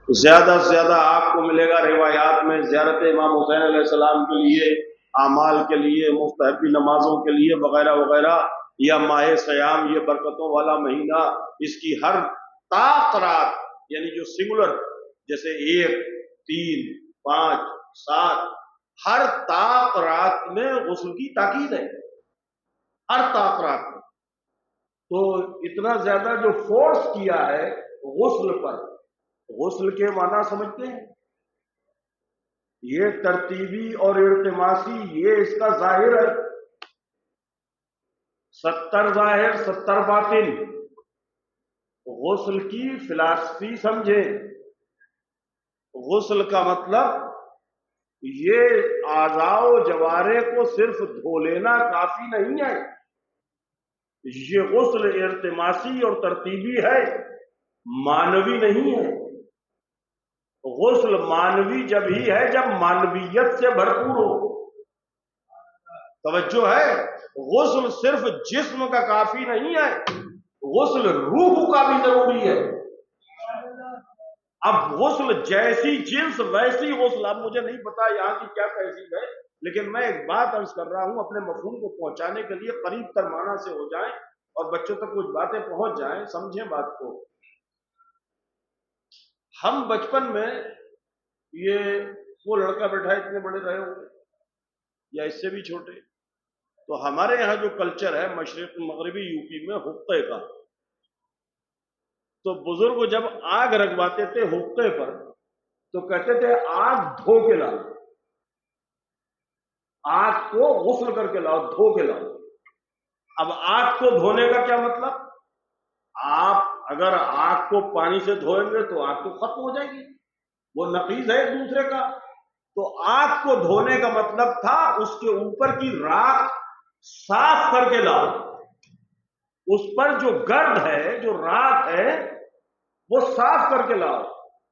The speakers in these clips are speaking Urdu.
زیادہ سے زیادہ آپ کو ملے گا روایات میں زیارت امام حسین علیہ السلام کے لیے، اعمال کے لیے، مستحبی نمازوں کے لیے وغیرہ وغیرہ، یا ماہ سیام، یہ برکتوں والا مہینہ، اس کی ہر طاق رات، یعنی جو سنگولر جیسے 1، 3، 5، 7، ہر طاق رات میں غسل کی تاکید ہے، ہر طاق رات میں۔ تو اتنا زیادہ جو فورس کیا ہے غسل پر، غسل کے معنی سمجھتے ہیں؟ یہ ترتیبی اور التماسی، یہ اس کا ظاہر ہے، 70 ظاہر 70 باطن۔ غسل کی فلسفی سمجھے، غسل کا مطلب یہ اعضاء و جوارح کو صرف دھو لینا کافی نہیں ہے، یہ غسل التماسی اور ترتیبی ہے، مانوی نہیں ہے۔ غسل مانوی جب ہی ہے جب مانویت سے بھرپور ہو، توجہ ہے؟ غسل صرف جسم کا کافی نہیں ہے، غسل روح کا بھی ضروری ہے۔ اب غسل جیسی جنس ویسی غسل، اب مجھے نہیں پتا یہاں کی کیا تہذیب ہے، لیکن میں ایک بات عرض کر رہا ہوں اپنے مفہوم کو پہنچانے کے لیے، قریب تر معنی سے ہو جائیں اور بچوں تک کچھ باتیں پہنچ جائیں، سمجھیں بات کو۔ ہم بچپن میں، یہ وہ لڑکا بیٹھا اتنے بڑے رہے ہوں گے یا اس سے بھی چھوٹے، تو ہمارے یہاں جو کلچر ہے مشرق مغربی یو پی میں حقے کا، تو بزرگ جب آگ رکھواتے تھے حقے پر تو کہتے تھے آگ دھو کے لاؤ، آگ کو غسل کر کے لاؤ، دھو کے لاؤ۔ اب آگ کو دھونے کا کیا مطلب؟ آپ اگر آگ کو پانی سے دھوئیں گے تو آگ تو ختم ہو جائے گی، وہ نقیض ہے ایک دوسرے کا۔ تو آگ کو دھونے کا مطلب تھا اس کے اوپر کی راکھ صاف کر کے لاؤ، اس پر جو گرد ہے، جو راکھ ہے، وہ صاف کر کے لاؤ۔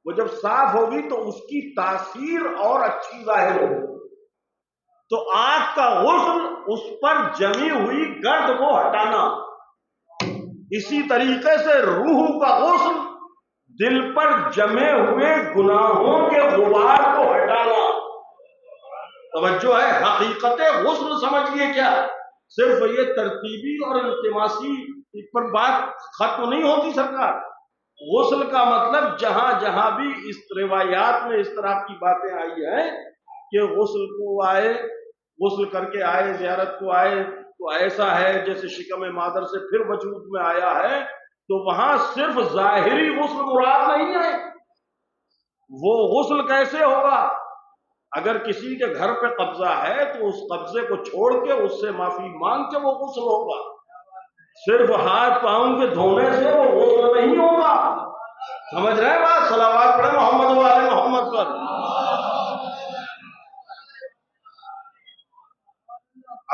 وہ جب صاف ہوگی تو اس کی تاثیر اور اچھی ظاہر ہوگی۔ تو آگ کا غسل اس پر جمی ہوئی گرد کو ہٹانا، اسی طریقے سے روح کا غسل دل پر جمے ہوئے گناہوں کے غبار کو ہٹانا۔ توجہ ہے؟ حقیقت غسل سمجھیے کیا، صرف یہ ترتیبی اور التماسی پر بات ختم نہیں ہوتی سرکار۔ غسل کا مطلب جہاں جہاں بھی اس روایات میں اس طرح کی باتیں آئی ہیں کہ غسل کو آئے، غسل کر کے آئے، زیارت کو آئے، تو ایسا ہے جیسے شکم مادر سے پھر وجود میں آیا ہے، تو وہاں صرف ظاہری غسل مراد نہیں ہے۔ وہ غسل کیسے ہوگا؟ اگر کسی کے گھر پہ قبضہ ہے تو اس قبضے کو چھوڑ کے اس سے معافی مانگ کے وہ غسل ہوگا، صرف ہاتھ پاؤں کے دھونے سے وہ غسل نہیں ہوگا۔ سمجھ رہے ہیں بات؟ صلوات پڑھیں محمد والے محمد پر۔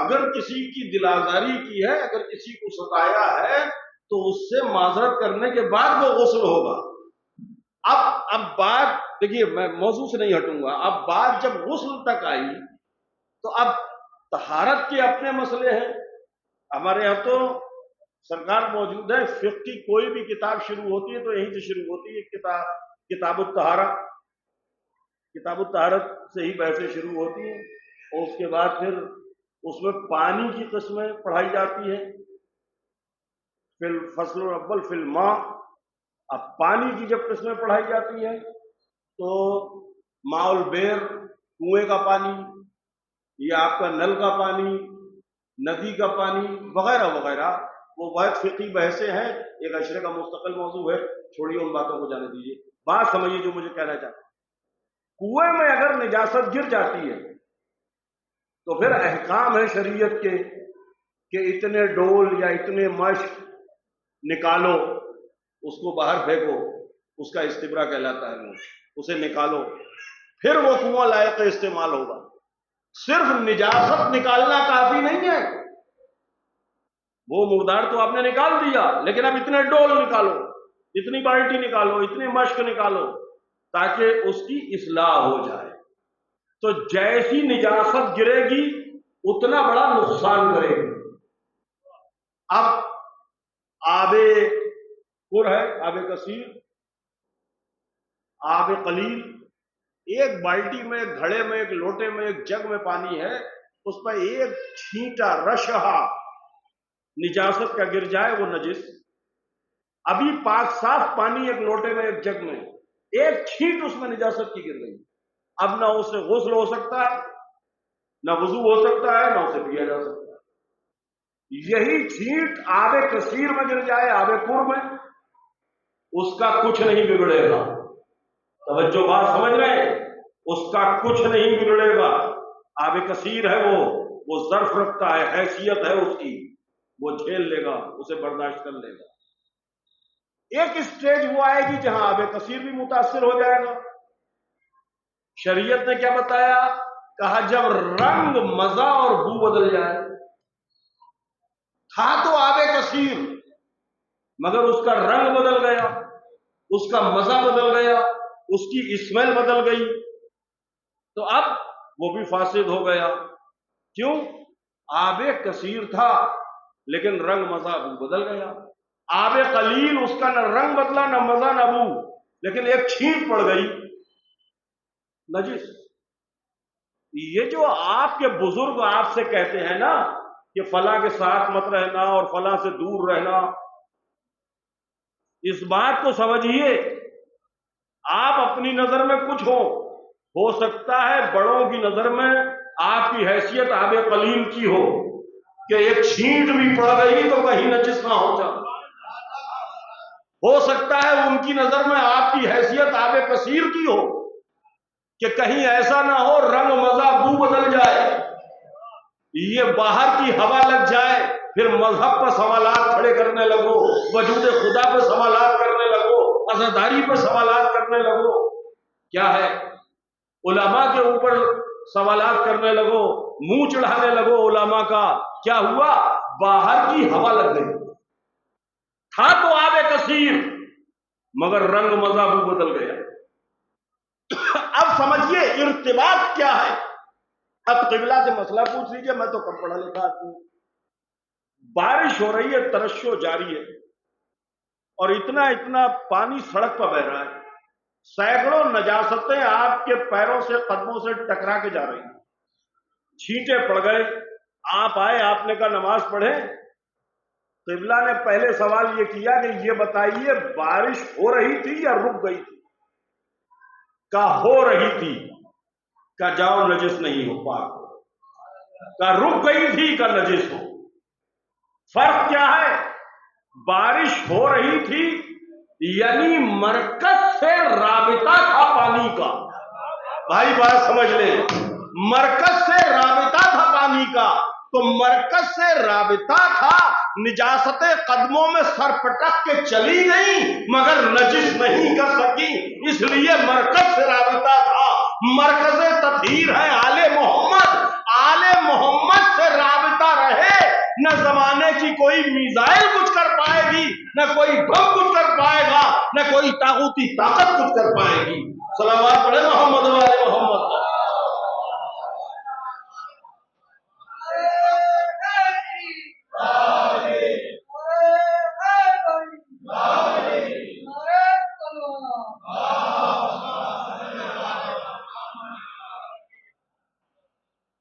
اگر کسی کی دل آزاری کی ہے، اگر کسی کو ستایا ہے تو اس سے معذرت کرنے کے بعد وہ غسل ہوگا۔ اب بات دیکھیے، میں موضوع سے نہیں ہٹوں گا، اب بات جب غسل تک آئی تو اب طہارت کے اپنے مسئلے ہیں۔ ہمارے یہاں تو سرکار موجود ہے، فقہ کی کوئی بھی کتاب شروع ہوتی ہے تو یہیں سے شروع ہوتی ہے، کتاب الطہارہ، کتاب الطہارت سے ہی بحثیں شروع ہوتی ہیں، اور اس کے بعد پھر اس میں پانی کی قسمیں پڑھائی جاتی ہیں، فی الفصل الاول فی الماء۔ اب پانی کی جب قسمیں پڑھائی جاتی ہیں تو ماء البیر، کنویں کا پانی، یا آپ کا نل کا پانی، ندی کا پانی وغیرہ وغیرہ، وہ بہت فقہی بحثیں ہیں، ایک اشرے کا مستقل موضوع ہے، چھوڑیے ان باتوں کو جانے دیجیے۔ بات سمجھیے جو مجھے کہنا چاہتا ہوں، کنویں میں اگر نجاست گر جاتی ہے تو پھر احکام ہے شریعت کے کہ اتنے ڈول یا اتنے مشق نکالو، اس کو باہر پھینکو، اس کا استبرا کہلاتا ہے، اسے نکالو، پھر وہ کنواں لائق استعمال ہوگا۔ صرف نجاست نکالنا کافی نہیں ہے، وہ مردار تو آپ نے نکال دیا، لیکن اب اتنے ڈول نکالو، اتنی بالٹی نکالو، اتنے مشق نکالو، تاکہ اس کی اصلاح ہو جائے۔ تو جیسی نجاست گرے گی اتنا بڑا نقصان کرے گی۔ اب آب پر ہے، آب کثیر، آب قلیل، ایک بالٹی میں، ایک گھڑے میں، ایک لوٹے میں، ایک جگ میں پانی ہے، اس پر ایک چھینٹا رشحہ نجاست کا گر جائے وہ نجس۔ ابھی پاک صاف پانی ایک لوٹے میں، ایک جگ میں، ایک چھینٹ اس میں نجاست کی گر گئی، اب نہ اسے غسل ہو سکتا ہے، نہ وضو ہو سکتا ہے، نہ اسے پیا جا سکتا ہے۔ یہی چھینٹ آب کثیر میں گر جائے، آب پور میں، اس کا کچھ نہیں بگڑے گا۔ توجہ بات سمجھ رہے ہیں؟ اس کا کچھ نہیں بگڑے گا۔ آب کثیر ہے، وہ ظرف رکھتا ہے، حیثیت ہے اس کی، وہ جھیل لے گا، اسے برداشت کر لے گا۔ ایک اسٹیج وہ آئے گی جہاں آب کثیر بھی متاثر ہو جائے گا۔ شریعت نے کیا بتایا؟ کہا جب رنگ، مزہ اور بو بدل جائے۔ تھا تو آب کثیر، مگر اس کا رنگ بدل گیا، اس کا مزہ بدل گیا، اس کی اسمیل بدل گئی، تو اب وہ بھی فاسد ہو گیا۔ کیوں؟ آب کثیر تھا لیکن رنگ، مزہ، بو بدل گیا۔ آب قلیل، اس کا نہ رنگ بدلا، نہ مزہ، نہ بو، لیکن ایک چھینٹ پڑ گئی، نجس۔ یہ جو آپ کے بزرگ آپ سے کہتے ہیں نا کہ فلاں کے ساتھ مت رہنا اور فلاں سے دور رہنا، اس بات کو سمجھیے، آپ اپنی نظر میں کچھ ہو سکتا ہے بڑوں کی نظر میں آپ کی حیثیت آب قلیل کی ہو کہ ایک چھینٹ بھی پڑ گئی تو کہیں نجس نہ ہو جائے۔ ہو سکتا ہے ان کی نظر میں آپ کی حیثیت آب کثیر کی ہو کہ کہیں ایسا نہ ہو رنگ، مزہ، بو بدل جائے، یہ باہر کی ہوا لگ جائے، پھر مذہب پر سوالات کھڑے کرنے لگو، وجود خدا پہ سوالات کرنے لگو، عزاداری پہ سوالات کرنے لگو۔ کیا ہے؟ علماء کے اوپر سوالات کرنے لگو، منہ چڑھانے لگو علماء کا۔ کیا ہوا؟ باہر کی ہوا لگ گئی۔ تھا تو آب کثیر مگر رنگ، مزہ، بو بدل گیا۔ اب سمجھیے ارتباط کیا ہے۔ اب قبلہ سے مسئلہ پوچھ لیجیے، میں تو کم پڑھا لکھا آدمی ہوں۔ بارش ہو رہی ہے، ترشح جاری ہے، اور اتنا پانی سڑک پر بہ رہا ہے، سینکڑوں نجاستیں آپ کے پیروں سے، قدموں سے ٹکرا کے جا رہی ہیں، چھینٹے پڑ گئے، آپ آئے، آپ نے کہا نماز پڑھیں۔ قبلہ نے پہلے سوال یہ کیا کہ یہ بتائیے بارش ہو رہی تھی یا رک گئی تھی؟ کہا ہو رہی تھی۔ کہا جاؤ نجس نہیں ہو، پاک ہو۔ کہا رک گئی تھی، کہا نجس ہو۔ فرق کیا ہے؟ بارش ہو رہی تھی یعنی مرکز سے رابطہ تھا پانی کا۔ بھائی بات سمجھ لیں، مرکز سے رابطہ تھا پانی کا، تو مرکز سے رابطہ تھا، نجاست قدموں میں سر پٹک کے چلی گئی مگر نجس نہیں کر سکی، اس لیے مرکز سے رابطہ تھا۔ مرکز تطہیر ہے آل محمد، آل محمد سے رابطہ رہے، نہ زمانے کی کوئی میزائل کچھ کر پائے گی، نہ کوئی بم کچھ کر پائے گا، نہ کوئی طاغوتی طاقت کچھ کر پائے گی۔ صلوات پڑھے محمد والے محمد۔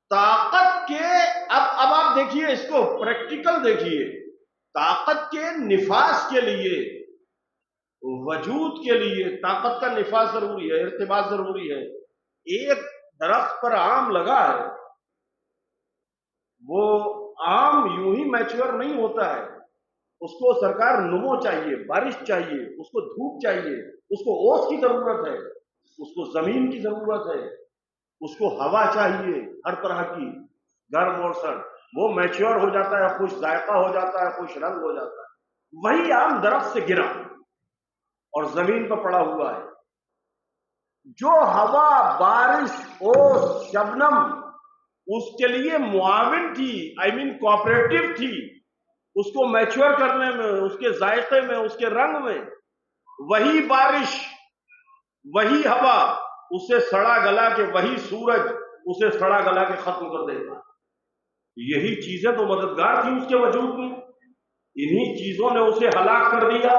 طاقت کے اب آپ دیکھیے، اس کو پریکٹیکل دیکھیے، طاقت کے نفاذ کے لیے، وجود کے لیے طاقت کا نفاذ ضروری ہے، ارتباط ضروری ہے۔ ایک درخت پر آم لگا ہے، وہ آم یوں ہی میچور نہیں ہوتا ہے، اس کو سرکار نمو چاہیے، بارش چاہیے، اس کو دھوپ چاہیے، اس کو اوس کی ضرورت ہے، اس کو زمین کی ضرورت ہے، اس کو ہوا چاہیے ہر طرح کی، گرم اور سرد، وہ میچور ہو جاتا ہے، خوش ذائقہ ہو جاتا ہے، خوش رنگ ہو جاتا ہے۔ وہی آم درخت سے گرا اور زمین پر پڑا ہوا ہے، جو ہوا، بارش، اوس، شبنم اس کے لیے معاون تھی، کوآپریٹو تھی، اس کو میچور کرنے میں، اس کے ذائقے میں، اس کے رنگ میں، وہی بارش، وہی ہوا اسے سڑا گلا کے، وہی سورج اسے سڑا گلا کے ختم کر دے گا۔ یہی چیزیں تو مددگار تھی اس کے وجود میں، انہی چیزوں نے اسے ہلاک کر دیا۔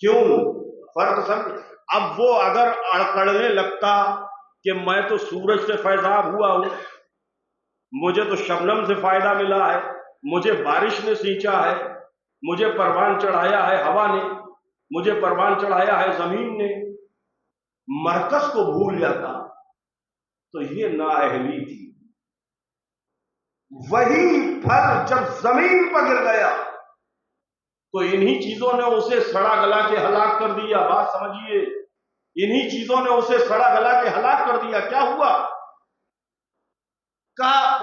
کیوں؟ فرق سمجھ۔ اب وہ اگر اڑکڑنے لگتا کہ میں تو سورج سے فیضاب ہوا ہوں، مجھے تو شبنم سے فائدہ ملا ہے، مجھے بارش نے سینچا ہے، مجھے پروان چڑھایا ہے ہوا نے، مجھے پروان چڑھایا ہے زمین نے، مرکز کو بھول جاتا تو یہ نااہلی تھی۔ وہی پھل جب زمین پر گر گیا تو انہی چیزوں نے اسے سڑا گلا کے ہلاک کر دیا۔ بات سمجھیے، انہی چیزوں نے اسے سڑا گلا کے ہلاک کر دیا۔ کیا ہوا؟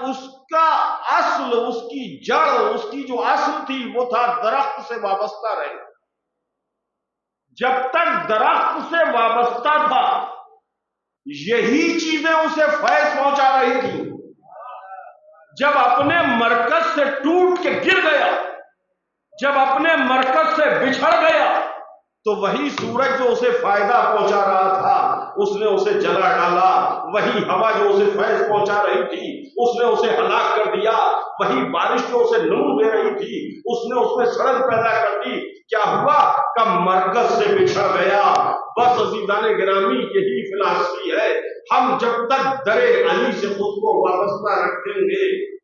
اس کا اصل، اس کی جڑ، اس کی جو اصل تھی وہ تھا درخت سے وابستہ رہے۔ جب تک درخت سے وابستہ تھا یہی چیزیں اسے فیض پہنچا رہی تھی۔ جب اپنے مرکز سے ٹوٹ کے گر گیا، جب اپنے مرکز سے بچھڑ گیا تو وہی سورج جو اسے فائدہ پہنچا رہا تھا اس نے اسے جلا ڈالا، وہی ہوا جو اسے فیض پہنچا رہی تھی اس نے اسے ہلاک کر دیا، وہی بارش جو اسے نور دے رہی تھی اس نے اس میں سڑک پیدا کر دی۔ کیا ہوا؟ کہ مرکز سے بچھڑ گیا۔ بس عزیزان گرامی، یہی فلسفی ہے۔ ہم جب تک در علی سے خود کو وابستہ رکھیں گے،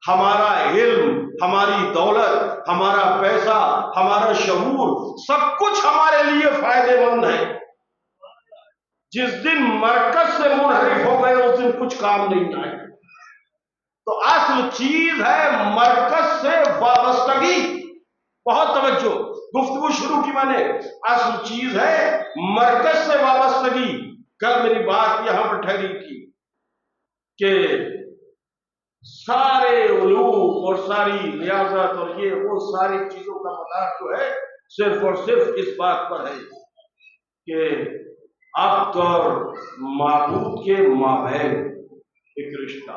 ہمارا علم، ہماری دولت، ہمارا پیسہ، ہمارا شعور، سب کچھ ہمارے لیے فائدے مند ہے۔ جس دن مرکز سے منحرف ہو گئے اس دن کچھ کام نہیں آئے۔ تو اصل چیز ہے مرکز سے وابستگی۔ بہت توجہ، گفتگو شروع کی میں نے، اصل چیز ہے مرکز سے وابستگی۔ کل میری بات یہاں پر ٹھہری تھی کہ سارے علوم اور ساری ریاضت اور یہ وہ ساری چیزوں کا مدار جو ہے صرف اور صرف اس بات پر ہے کہ عبد اور معبود کے مابین ایک رشتہ۔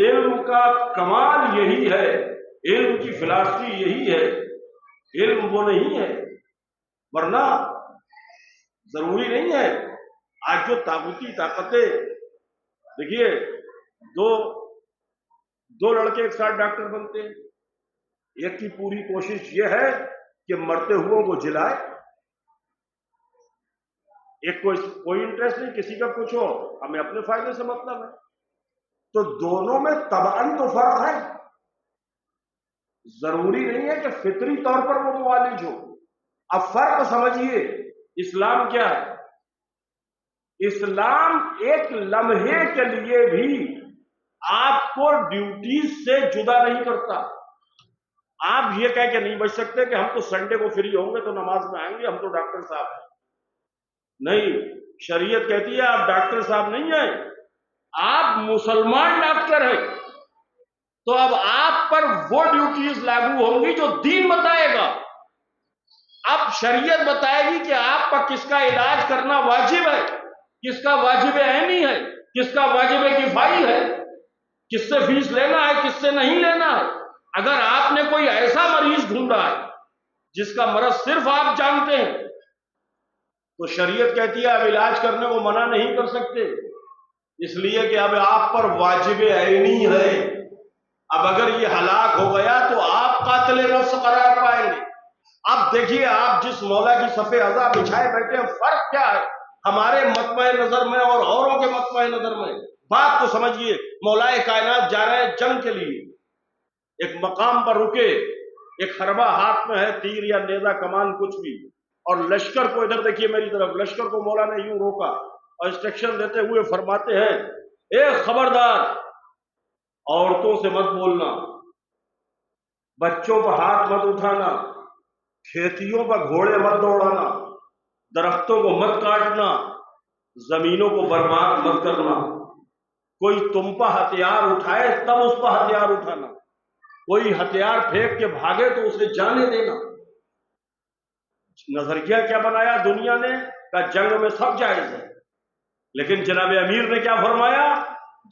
علم کا کمال یہی ہے، علم کی فلسفی یہی ہے، علم وہ نہیں ہے، ورنہ ضروری نہیں ہے۔ آج جو طاغوتی طاقتیں، دیکھیے دو لڑکے ایک ساتھ ڈاکٹر بنتے ہیں، ایک کی پوری کوشش یہ ہے کہ مرتے ہوئے کو جلائے، ایک کو کوئی انٹرسٹ نہیں، کسی کا کچھ ہو، ہمیں اپنے فائدے سے مطلب ہے۔ تو دونوں میں طبعاً تو فرق ہے، ضروری نہیں ہے کہ فطری طور پر وہ موالج ہو۔ اب فرق سمجھیے، اسلام کیا ہے؟ اسلام ایک لمحے کے لیے بھی آپ کو ڈیوٹیز سے جدا نہیں کرتا۔ آپ یہ کہہ کے نہیں بچ سکتے کہ ہم تو سنڈے کو فری ہوں گے تو نماز میں آئیں گے، ہم تو ڈاکٹر صاحب ہیں۔ نہیں، شریعت کہتی ہے آپ ڈاکٹر صاحب نہیں ہیں، آپ مسلمان ڈاکٹر ہیں۔ تو اب آپ پر وہ ڈیوٹیز لاگو ہوں گی جو دین بتائے گا۔ اب شریعت بتائے گی کہ آپ پر کس کا علاج کرنا واجب ہے، کس کا واجب عینی ہے، کس کا واجب کفائی ہے، کس سے فیس لینا ہے، کس سے نہیں لینا ہے۔ اگر آپ نے کوئی ایسا مریض ڈھونڈا ہے جس کا مرض صرف آپ جانتے ہیں تو شریعت کہتی ہے اب علاج کرنے کو منع نہیں کر سکتے، اس لیے کہ اب آپ پر واجب عینی ہے۔ اب اگر یہ ہلاک ہو گیا تو آپ قاتل نفس قرار پائیں گے۔ اب دیکھیے، آپ جس مولا کی صف ازا بچھائے بیٹھے ہیں، فرق کیا ہے ہمارے مطمع نظر میں اور اوروں کے مطمع نظر میں؟ بات تو سمجھیے، مولا کائنات جا رہے ہیں جنگ کے لیے، ایک مقام پر رکے، ایک حربہ ہاتھ میں ہے، تیر یا نیزہ کمان کچھ بھی، اور لشکر کو، ادھر دیکھیے میری طرف، لشکر کو مولا نے یوں روکا اور انسٹرکشن دیتے ہوئے فرماتے ہیں اے خبردار، عورتوں سے مت بولنا، بچوں پر ہاتھ مت اٹھانا، کھیتیوں پر گھوڑے مت دوڑانا، درختوں کو مت کاٹنا، زمینوں کو برباد مت کرنا۔ کوئی تم پر ہتھیار اٹھائے تب اس پر ہتھیار اٹھانا، کوئی ہتھیار پھینک کے بھاگے تو اسے جانے دینا۔ نظریہ کیا بنایا دنیا نے؟ کہ جنگ میں سب جائز ہے، لیکن جناب امیر نے کیا فرمایا؟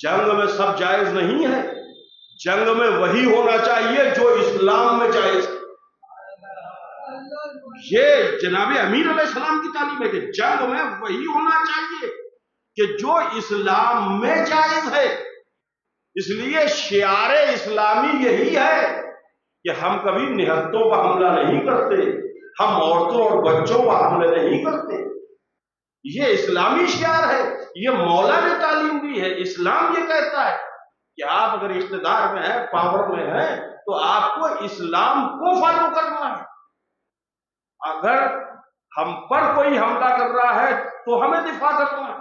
جنگ میں سب جائز نہیں ہے، جنگ میں وہی ہونا چاہیے جو اسلام میں جائز ہے۔ یہ جناب امیر علیہ السلام کی تعلیم ہے کہ جنگ میں وہی ہونا چاہیے کہ جو اسلام میں جائز ہے۔ اس لیے شعار اسلامی یہی ہے کہ ہم کبھی نہتوں پر حملہ نہیں کرتے، ہم عورتوں اور بچوں پر حملے نہیں کرتے، یہ اسلامی شعار ہے، یہ مولا نے تعلیم دی ہے، اسلام یہ کہتا ہے کہ آپ اگر اقتدار میں ہیں، پاور میں ہیں، تو آپ کو اسلام کو فالو کرنا ہے۔ اگر ہم پر کوئی حملہ کر رہا ہے تو ہمیں دفاع کرنا ہے،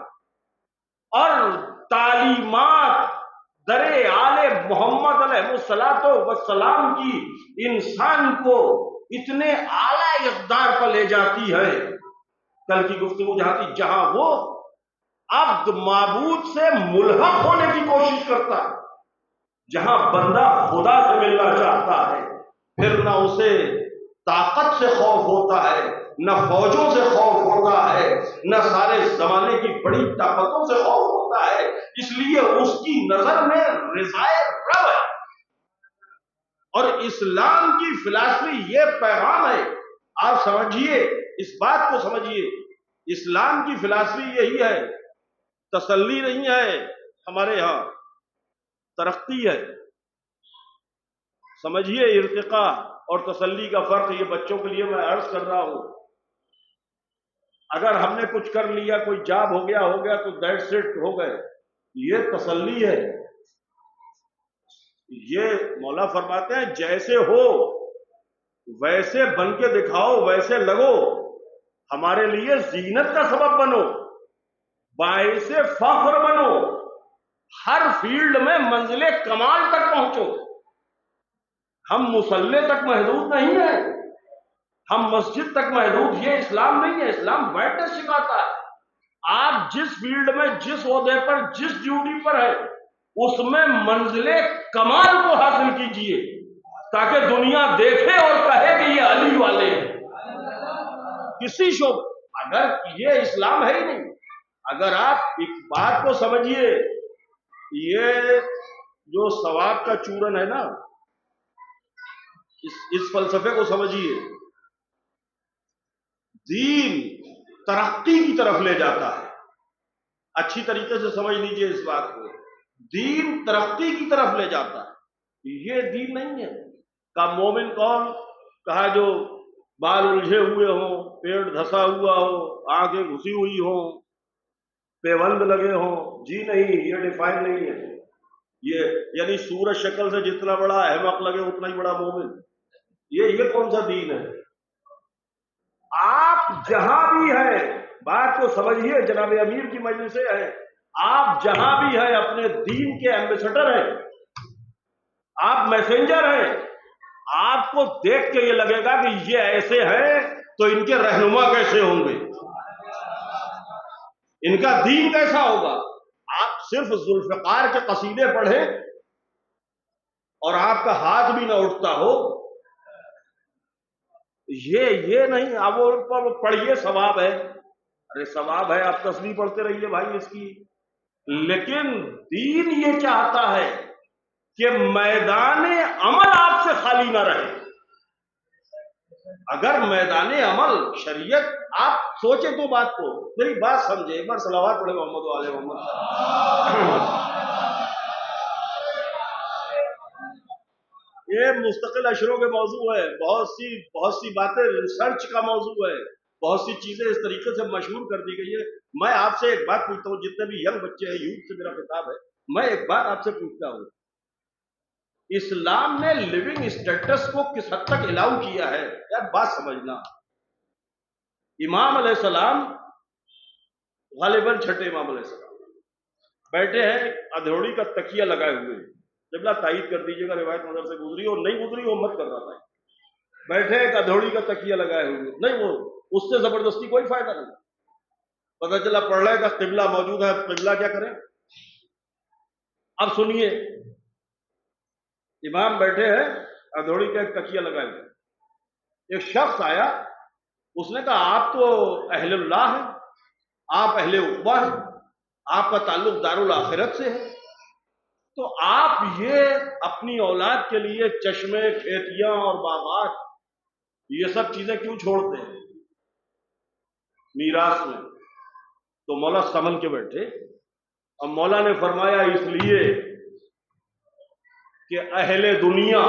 اور تعلیمات در آل محمد علیہ السلام کی انسان کو اتنے اعلی اقدار پر لے جاتی ہے، کل کی گفتگو جہاں تھی، جہاں وہ عبد معبود سے ملحق ہونے کی کوشش کرتا ہے، جہاں بندہ خدا سے ملنا چاہتا ہے، پھر نہ اسے طاقت سے خوف ہوتا ہے، نہ فوجوں سے خوف ہوتا ہے، نہ سارے زمانے کی بڑی طاقتوں سے خوف ہوتا ہے، اس لیے اس کی نظر میں رضائے رب ہے۔ اور اسلام کی فلسفی یہ پیغام ہے، آپ سمجھیے، اس بات کو سمجھیے، اسلام کی فلسفی یہی ہے، تسلی نہیں ہے ہمارے ہاں، ترقی ہے۔ سمجھیے ارتقاء اور تسلی کا فرق، یہ بچوں کے لیے میں عرض کر رہا ہوں۔ اگر ہم نے کچھ کر لیا، کوئی جاب ہو گیا تو دیٹس اٹ، ہو گئے، یہ تسلی ہے۔ یہ مولا فرماتے ہیں جیسے ہو ویسے بن کے دکھاؤ، ویسے لگو، ہمارے لیے زینت کا سبب بنو، باعث فخر بنو، ہر فیلڈ میں منزل کمال تک پہنچو۔ ہم مصلی تک محدود نہیں ہیں، ہم مسجد تک محدود، یہ اسلام نہیں ہے۔ اسلام وائٹنس سکھاتا ہے، آپ جس فیلڈ میں، جس عہدے پر، جس ڈیوٹی پر ہے، اس میں منزل کمال کو حاصل کیجئے، تاکہ دنیا دیکھے اور کہے کہ یہ علی والے ہیں۔ کسی شعبہ، اگر یہ اسلام ہے ہی نہیں، اگر آپ ایک بات کو سمجھیے، یہ جو ثواب کا چورن ہے نا، اس فلسفے کو سمجھیے، دین ترقی کی طرف لے جاتا ہے۔ اچھی طریقے سے سمجھ لیجئے اس بات کو، دین ترقی کی طرف لے جاتا ہے، یہ دین نہیں ہے۔ کا مومن کون؟ کہا جو بال الجھے ہوئے ہوں، پیٹ دھسا ہوا ہو، آنکھیں گھسی ہوئی ہوں، پیوند لگے ہوں، جی نہیں، یہ ڈیفائن نہیں ہے۔ یہ یعنی صورت شکل سے جتنا بڑا احمق لگے اتنا ہی بڑا مومن، یہ کون سا دین ہے؟ آپ جہاں بھی ہیں، بات کو سمجھیے، جناب امیر کی مجلسیں ہیں، آپ جہاں بھی ہیں اپنے دین کے ایمبیسڈر ہیں، آپ میسنجر ہیں۔ آپ کو دیکھ کے یہ لگے گا کہ یہ ایسے ہیں تو ان کے رہنما کیسے ہوں گے، ان کا دین کیسا ہوگا۔ آپ صرف ذوالفقار کے قصیدے پڑھیں اور آپ کا ہاتھ بھی نہ اٹھتا ہو، یہ نہیں، اب وہ پڑھیے ثواب ہے، ارے ثواب ہے، آپ تسبیح پڑھتے رہیے بھائی اس کی، لیکن دین یہ چاہتا ہے کہ میدان عمل آپ سے خالی نہ رہے۔ اگر میدان عمل شریعت، آپ سوچیں تو بات کو، میری بات سمجھے، ایک بار صلوات پڑھے محمد و آل محمد۔ یہ مستقل اشروں کے موضوع ہے، بہت سی باتیں ریسرچ کا موضوع ہے، بہت سی چیزیں اس طریقے سے مشہور کر دی گئی ہے۔ میں آپ سے ایک بات پوچھتا ہوں، جتنے بھی ینگ بچے ہیں، یوتھ سے میرا خطاب ہے، میں ایک بات آپ سے پوچھتا ہوں، اسلام نے لیونگ اسٹیٹس کو کس حد تک الاؤ کیا ہے؟ یار بات سمجھنا، امام علیہ السلام، غالباً چھٹے امام علیہ السلام بیٹھے ہیں، ادھوڑی کا تکیہ لگائے ہوئے، جبلا تائید کر دیجیے گا، روایت نظر سے گزری اور نہیں گزری وہ مت کر رہا تھا، بیٹھے ایک ادھوڑی کا تکیہ لگائے ہوئے، نہیں، وہ اس سے زبردستی کوئی فائدہ نہیں، پتہ چلا پڑھ رہے کا قبلہ موجود ہے، قبلہ کیا کریں؟ اب سنیے، امام بیٹھے ہیں، ادھوڑی کا ایک تکیہ لگائے ہوئے، ایک شخص آیا، اس نے کہا آپ تو اہل اللہ ہیں، آپ اہل عقبہ ہیں، آپ کا تعلق دارالآخرت سے ہے، تو آپ یہ اپنی اولاد کے لیے چشمے، کھیتیاں اور باغات، یہ سب چیزیں کیوں چھوڑتے ہیں میراث میں؟ تو مولا سمجھ کے بیٹھے، اور مولا نے فرمایا اس لیے کہ اہل دنیا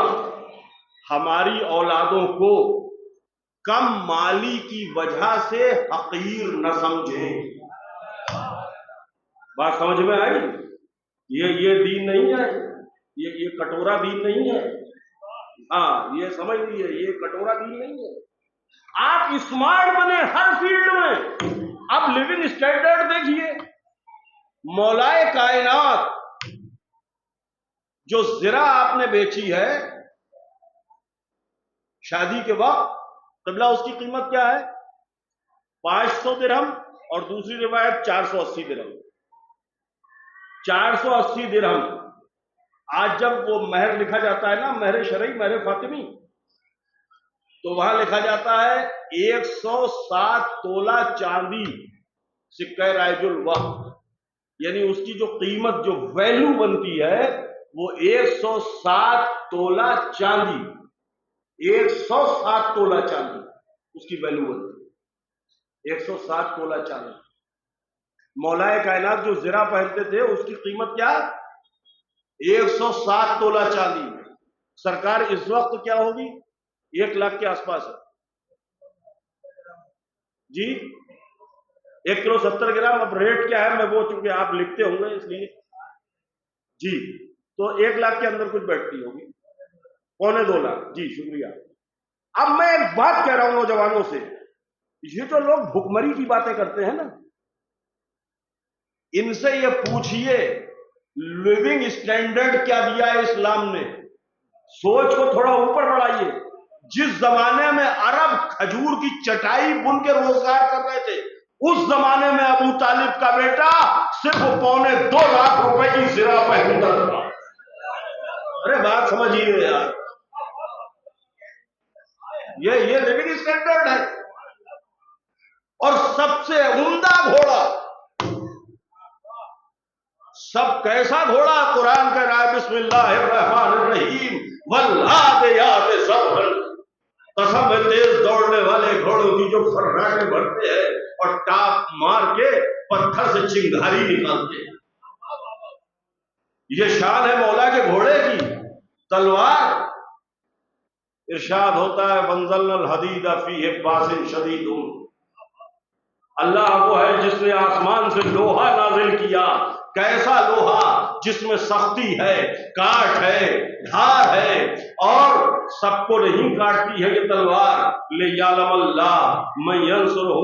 ہماری اولادوں کو کم مالی کی وجہ سے حقیر نہ سمجھیں، بات سمجھ میں آئی؟ یہ دین نہیں ہے، یہ کٹورا دین نہیں ہے. ہاں یہ سمجھ لیجیے، یہ کٹورا دین نہیں ہے. آپ اسمارٹ بنے ہر فیلڈ میں. اب لیونگ اسٹینڈرڈ دیکھیے، مولائے کائنات جو زرہ آپ نے بیچی ہے شادی کے وقت، قبلہ اس کی قیمت کیا ہے؟ 500 درہم، اور دوسری روایت 480 درہم. 480 درہم. آج جب وہ مہر لکھا جاتا ہے نا، مہر شرعی، مہر فاطمی، تو وہاں لکھا جاتا ہے 107 تولہ چاندی سکہ رائج الوقت، یعنی اس کی جو قیمت، جو ویلیو بنتی ہے وہ 107 تولہ چاندی. 107 تولہ چاندی اس کی ویلیو بنتی ہے. 107 تولہ چاندی. مولائے کائنات جو زرہ پہنتے تھے اس کی قیمت کیا؟ 107 تولہ چاندی. سرکار اس وقت کیا ہوگی؟ 1 لاکھ کے آس پاس ہے جی. 1 کلو 70 گرام. اب ریٹ کیا ہے، میں وہ چونکہ آپ لکھتے ہوں گے اس لیے جی، تو 1 لاکھ کے اندر کچھ بیٹھتی ہوگی، 1.25 لاکھ. جی شکریہ. اب میں ایک بات کہہ رہا ہوں نوجوانوں سے، یہ جو لوگ بھکمری کی باتیں کرتے ہیں نا، ان سے یہ پوچھئے لیونگ اسٹینڈرڈ کیا دیا ہے اسلام نے. سوچ کو تھوڑا اوپر بڑھائیے. جس زمانے میں عرب کھجور کی چٹائی بن کے روزگار کر رہے تھے، اس زمانے میں ابو طالب کا بیٹا صرف 2.25 لاکھ روپے کی زرہ پہنتا تھا. ارے بات سمجھیے یار، یہ لیونگ اسٹینڈرڈ ہے. اور سب سے عمدہ گھوڑا، سب کیسا گھوڑا؟ قرآن کہہ رہا ہے بسم اللہ الرحمن الرحیم والعادیات ضبحا. قسم ہے تیز دوڑنے والے گھوڑوں کی جو فراشیں بھرتے ہیں اور ٹاپ مار کے پتھر سے چنگاری نکالتے ہیں. یہ شان ہے مولا کے گھوڑے کی. تلوار، ارشاد ہوتا ہے وانزلنا الحدید فیہ باس شدید. اللہ وہ ہے جس نے آسمان سے لوہا نازل کیا. کیسا لوہا؟ جس میں سختی ہے، کاٹ ہے، دھار ہے، اور سب کو نہیں کاٹتی ہے یہ تلوار. لیعلم اللہ من ینصرہ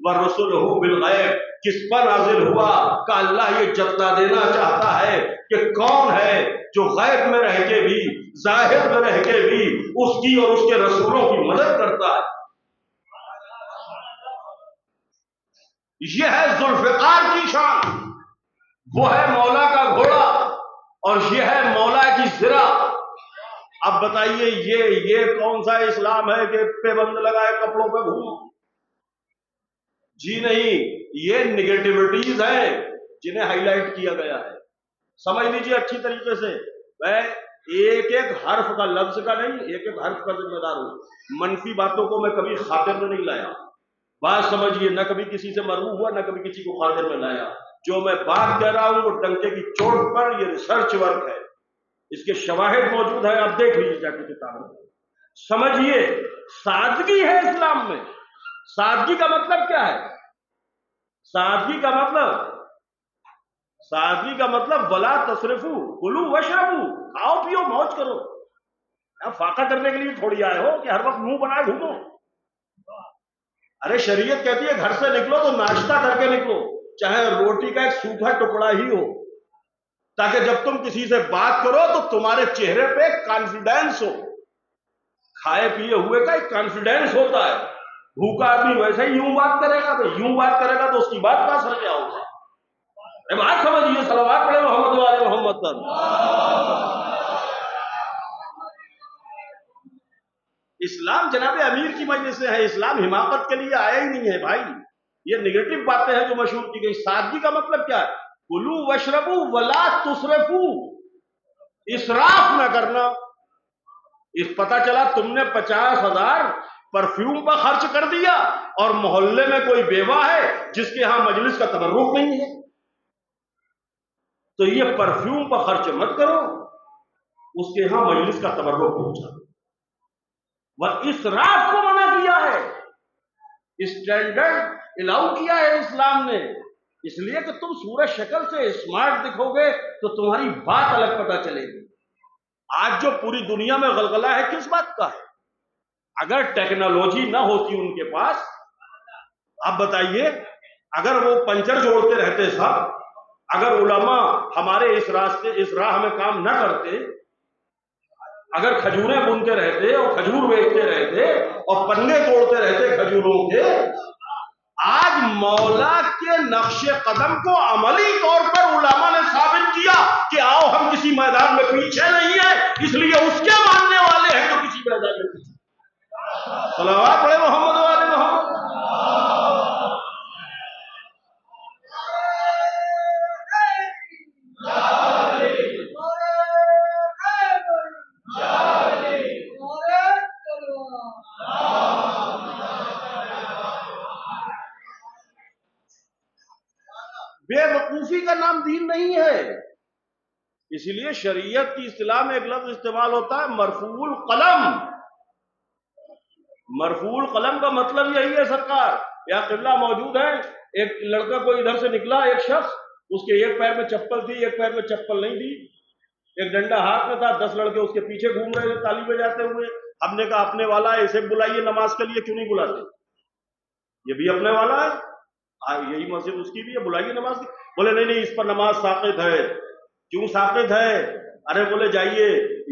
ورسلہ بالغیب. کس پر نازل ہوا؟ کہ اللہ یہ جتلا دینا چاہتا ہے کہ کون ہے جو غیب میں رہ کے بھی، ظاہر میں رہ کے بھی اس کی اور اس کے رسولوں کی مدد کرتا ہے. یہ ہے ذوالفقار کی شان، وہ ہے مولا کا گھوڑا، اور یہ ہے مولا کی زرہ. اب بتائیے یہ کون سا اسلام ہے کہ پابند لگائے کپڑوں پہ گھومو؟ جی نہیں، یہ نگیٹیوٹیز ہیں جنہیں ہائی لائٹ کیا گیا ہے. سمجھ لیجیے اچھی طریقے سے. میں ایک ایک حرف کا، لفظ کا نہیں، ایک ایک حرف کا ذمہ دار ہوں. منفی باتوں کو میں کبھی خاطر میں نہیں لایا. بات سمجھیے، نہ کبھی کسی سے مرعوب ہوا، نہ کبھی کسی کو خاطر میں لایا. جو میں بات کہہ رہا ہوں وہ ڈنکے کی چوٹ پر، یہ ریسرچ ورک ہے، اس کے شواہد موجود ہیں، آپ دیکھ لیجیے جا کے کتاب میں. سمجھیے، سادگی ہے اسلام میں. سادگی کا مطلب کیا ہے؟ سادگی کا مطلب ولا تصرفو کلو واشربو، کھاؤ پیو موج کرو. آپ فاقہ کرنے کے لیے تھوڑی آئے ہو کہ ہر وقت منہ بنائے گھومو. ارے شریعت کہتی ہے گھر سے نکلو تو ناشتہ کر کے نکلو، چاہے روٹی کا ایک سوکھا ٹکڑا ہی ہو، تاکہ جب تم کسی سے بات کرو تو تمہارے چہرے پہ کانفیڈینس ہو. کھائے پیے ہوئے کا ایک کانفیڈینس ہوتا ہے. بھوکا آدمی ویسے ہی یوں بات کرے گا، تو اس کی بات کا اثر کیا ہوگا؟ بات سمجھیے. صلوات پڑھے محمد والے محمد پر. اسلام جناب امیر کی وجہ سے ہے، اسلام حماقت کے لیے آیا ہی نہیں ہے بھائی. یہ نگیٹو باتیں ہیں جو مشہور کی گئی. سادگی کا مطلب کیا ہے؟ کلو واشربو ولا تسرفو، اسراف نہ کرنا. اس پتہ چلا تم نے 50,000 پرفیوم پر خرچ کر دیا اور محلے میں کوئی بیوہ ہے جس کے ہاں مجلس کا تبرک نہیں ہے، تو یہ پرفیوم پر خرچ مت کرو، اس کے ہاں مجلس کا تبرک پہنچا. وہ اسراف کو منع کیا ہے، اسٹینڈرڈ الاؤ کیا ہے اسلام نے. اس لیے کہ تم صورت شکل سے اسمارٹ دکھو گے تو تمہاری بات الگ پتہ چلے گی. آج جو پوری دنیا میں غلغلہ ہے کس بات کا ہے؟ اگر ٹیکنالوجی نہ ہوتی ان کے پاس، آپ بتائیے، اگر وہ پنچر جوڑتے رہتے صاحب، اگر علماء ہمارے اس راہ میں کام نہ کرتے، اگر کھجوریں بنتے رہتے اور کھجور بیچتے رہتے اور پنے توڑتے رہتے کھجوروں کے، آج مولا کے نقش قدم کو عملی طور پر علماء نے ثابت کیا کہ آؤ ہم کسی میدان میں پیچھے نہیں ہیں، اس لیے اس کے ماننے والے ہیں جو کسی میدان میں پیچھے. صلوات پڑھے محمد والے محمد. بے وقوفی کا نام دین نہیں ہے. اسی لیے شریعت کی اصطلاح میں ایک لفظ استعمال ہوتا ہے مرفوع القلم. مرفوع القلم کا مطلب یہی ہے سرکار. یا قبلہ موجود ہے، ایک لڑکا کوئی ادھر سے نکلا، ایک شخص، اس کے ایک پیر میں چپل تھی، ایک پیر میں چپل نہیں تھی، ایک ڈنڈا ہاتھ میں تھا، 10 لڑکے اس کے پیچھے گھوم رہے تھے تالی بجاتے ہوئے. ہم نے کہا اپنے والا ہے، اسے بلائیے نماز کے لیے. کیوں نہیں بلاتے؟ یہ بھی اپنے والا ہے، یہی مسجد اس کی بھی ہے، بلائیے نماز کی. بولے نہیں اس پر نماز ساقط ہے. کیوں ساقط ہے؟ ارے بولے جائیے،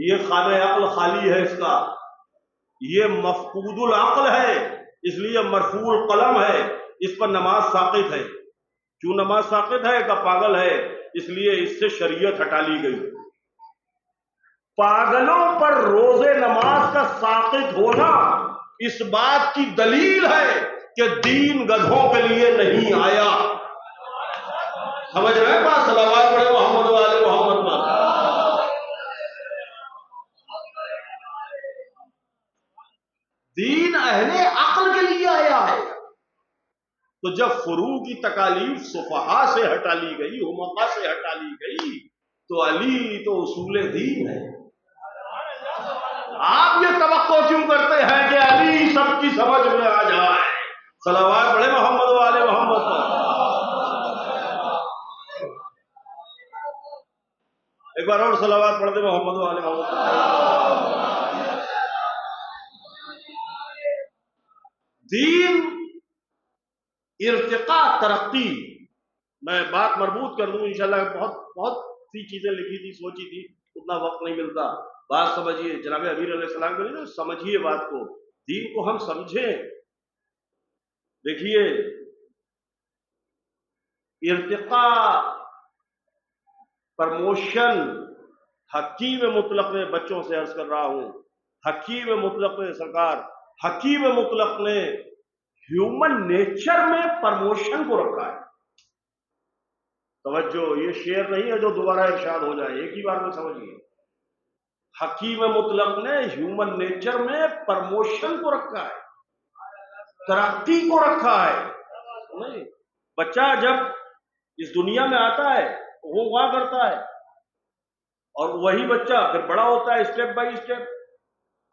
یہ خانہ عقل خالی ہے، اس کا یہ مفقود العقل ہے، اس لیے مرفوع القلم ہے، اس پر نماز ساقط ہے. کیوں نماز ساقط ہے؟ کہ پاگل ہے، اس لیے اس سے شریعت ہٹا لی گئی. پاگلوں پر روزے نماز کا ساقط ہونا اس بات کی دلیل ہے کہ دین گدھوں کے لیے نہیں آیا. سمجھ رہے ہیں بات؟ صلوات پڑھے محمد والے محمد. دین اہل عقل کے لیے آیا ہے. تو جب فروع کی تکالیف صفحاء سے ہٹا لی گئی، حمقاء سے ہٹا لی گئی، تو علی تو اصول دین ہے. آپ یہ توقع کیوں کرتے ہیں کہ علی سب کی سمجھ میں آ جائے؟ صلوات پڑھے محمد والے محمد پر. ایک بار اور صلوات پڑھ دے محمد والے محمد پر. دین ارتقاء ترقی. میں بات مربوط کر دوں انشاءاللہ. بہت سی چیزیں لکھی تھی، سوچی تھی، اتنا وقت نہیں ملتا. بات سمجھیے، جناب امیر علیہ السلام کو نہیں، سمجھیے بات کو، دین کو ہم سمجھیں. دیکھیے، ارتقاء، پرموشن، حکیم مطلق نے، بچوں سے عرض کر رہا ہوں، حکیم مطلق نے سرکار، حکیم مطلق نے ہیومن نیچر میں پرموشن کو رکھا ہے. توجہ، یہ شعر نہیں ہے جو دوبارہ ارشاد ہو جائے، ایک ہی بار میں سمجھیے. حکیم مطلق نے ہیومن نیچر میں پرموشن کو رکھا ہے، ترقی کو رکھا ہے. نہیں، بچہ جب اس دنیا میں آتا ہے وہ وہاں کرتا ہے، اور وہی بچہ پھر بڑا ہوتا ہے اسٹیپ بائی اسٹیپ.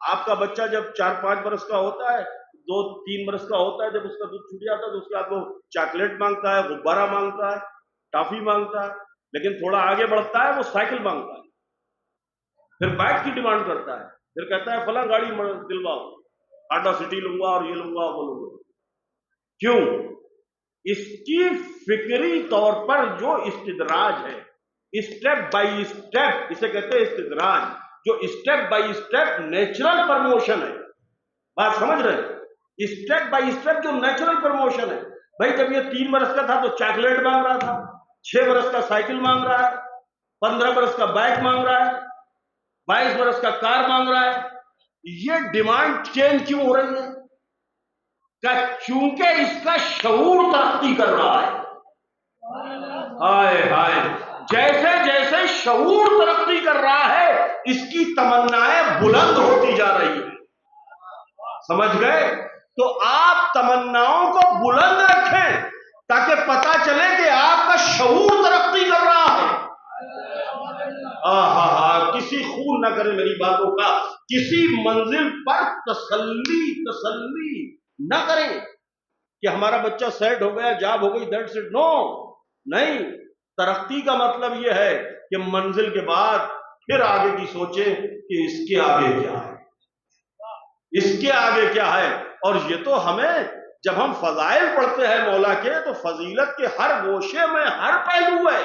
آپ کا بچہ جب 4-5 برس کا ہوتا ہے، 2-3 برس کا ہوتا ہے، جب اس کا دودھ چھوٹ جاتا ہے تو اس کے بعد وہ چاکلیٹ مانگتا ہے، غبارہ مانگتا ہے، ٹافی مانگتا ہے. لیکن تھوڑا آگے بڑھتا ہے وہ سائیکل مانگتا ہے، پھر بائک کی ڈیمانڈ کرتا ہے، پھر کہتا ہے فلاں گاڑی دلواؤ، ٹاٹا سٹی لوں گا اور یہ لوں گا وہ لوں گا. کیوں؟ اس کی فکری طور پر جو استدراج ہے، اسٹیپ بائی اسٹیپ، اسے کہتے ہیں استدراج، جو step by step natural promotion ہے. بات سمجھ رہے ہیں؟ اسٹیپ بائی اسٹیپ جو نیچرل پرموشن ہے. بھائی جب یہ 3 برس کا تھا تو چاکلیٹ مانگ رہا تھا، 6 برس کا سائیکل مانگ رہا ہے، 15 برس کا بائک مانگ رہا ہے، 22 برس کا کار مانگ رہا ہے. یہ ڈیمانڈ چینج کیوں ہو رہی ہے؟ کہ چونکہ اس کا شعور ترقی کر رہا ہے. ہائے ہائے، جیسے جیسے شعور ترقی کر رہا ہے اس کی تمنائیں بلند ہوتی جا رہی ہیں. سمجھ گئے؟ تو آپ تمناؤں کو بلند رکھیں تاکہ پتا چلے کہ آپ کا شعور ترقی کر رہا ہے. کسی خون نہ کرے میری باتوں کا، کسی منزل پر تسلی نہ کریں کہ ہمارا بچہ سیٹ ہو گیا، جاب ہو گئی، دیٹس اٹ. نو، نہیں، ترقی کا مطلب یہ ہے کہ منزل کے بعد پھر آگے کی سوچیں کہ اس کے آگے کیا ہے، اس کے آگے کیا ہے۔ اور یہ تو ہمیں جب ہم فضائل پڑھتے ہیں مولا کے تو فضیلت کے ہر گوشے میں ہر پہلو ہے۔